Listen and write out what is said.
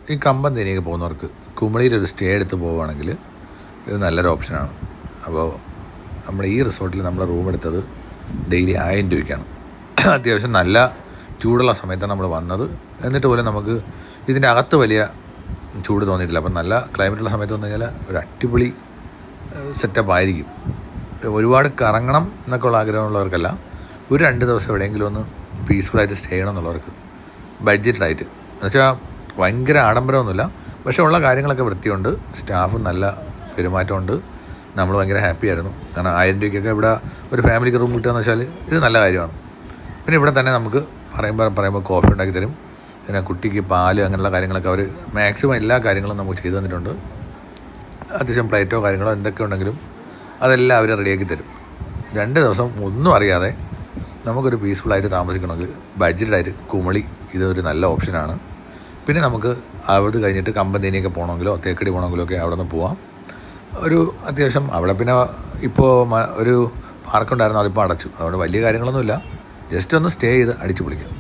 ഈ കമ്പന്തേനിയൊക്കെ പോകുന്നവർക്ക് കുമളിയിലൊരു സ്റ്റേ എടുത്ത് പോവുകയാണെങ്കിൽ ഇത് നല്ലൊരു ഓപ്ഷനാണ്. അപ്പോൾ നമ്മുടെ ഈ റിസോർട്ടിൽ നമ്മൾ റൂം എടുത്തത് ഡെയിലി 1000 രൂപയ്ക്കാണ്. അത്യാവശ്യം നല്ല ചൂടുള്ള സമയത്താണ് നമ്മൾ വന്നത്. എന്നിട്ട് പോലും നമുക്ക് ഇതിൻ്റെ അകത്ത് വലിയ ചൂട് തോന്നിയിട്ടില്ല. അപ്പം നല്ല ക്ലൈമറ്റുള്ള സമയത്ത് വന്നു കഴിഞ്ഞാൽ ഒരു അടിപൊളി സെറ്റപ്പ് ആയിരിക്കും. ഒരുപാട് കറങ്ങണം എന്നൊക്കെ ഉള്ള ആഗ്രഹമുള്ളവർക്കല്ല, ഒരു 2 ദിവസം എവിടെയെങ്കിലും ഒന്ന് പീസ്ഫുള്ളായിട്ട് സ്റ്റേ ചെയ്യണം എന്നുള്ളവർക്ക് ബഡ്ജറ്റിലായിട്ട്, എന്നുവെച്ചാൽ ഭയങ്കര ആഡംബരമൊന്നുമില്ല, പക്ഷേ ഉള്ള കാര്യങ്ങളൊക്കെ വൃത്തിയുണ്ട്, സ്റ്റാഫും നല്ല പെരുമാറ്റമുണ്ട്. നമ്മൾ ഭയങ്കര ഹാപ്പി ആയിരുന്നു. കാരണം 1000 രൂപയ്ക്കൊക്കെ ഇവിടെ ഒരു ഫാമിലിക്ക് റൂം കിട്ടുകയെന്ന് വെച്ചാൽ ഇത് നല്ല കാര്യമാണ്. പിന്നെ ഇവിടെ തന്നെ നമുക്ക് പറയുമ്പോൾ കോഫി ഉണ്ടാക്കി തരും. പിന്നെ കുട്ടിക്ക് പാല് അങ്ങനെയുള്ള കാര്യങ്ങളൊക്കെ അവർ മാക്സിമം എല്ലാ കാര്യങ്ങളും നമുക്ക് ചെയ്തു തന്നിട്ടുണ്ട്. അത്യാവശ്യം പ്ലേറ്റോ കാര്യങ്ങളോ എന്തൊക്കെ ഉണ്ടെങ്കിലും അതെല്ലാം അവർ റെഡിയാക്കി തരും. 2 ദിവസം ഒന്നും അറിയാതെ നമുക്കൊരു പീസ്ഫുള്ളായിട്ട് താമസിക്കണമെങ്കിൽ ബഡ്ജറ്റായിട്ട് കുമളി ഇതൊരു നല്ല ഓപ്ഷനാണ്. പിന്നെ നമുക്ക് അവിടെ കഴിഞ്ഞിട്ട് കമ്പന്തേനിയൊക്കെ പോകണമെങ്കിലോ തേക്കടി പോകണമെങ്കിലോ ഒക്കെ അവിടെ നിന്ന് പോവാം. ഒരു അത്യാവശ്യം അവിടെ പിന്നെ ഇപ്പോൾ ഒരു പാർക്കുണ്ടായിരുന്നു, അതിപ്പോൾ അടച്ചു. അതുകൊണ്ട് വലിയ കാര്യങ്ങളൊന്നുമില്ല, ജസ്റ്റ് ഒന്ന് സ്റ്റേ ചെയ്ത് അടിച്ചു പൊളിക്കാം.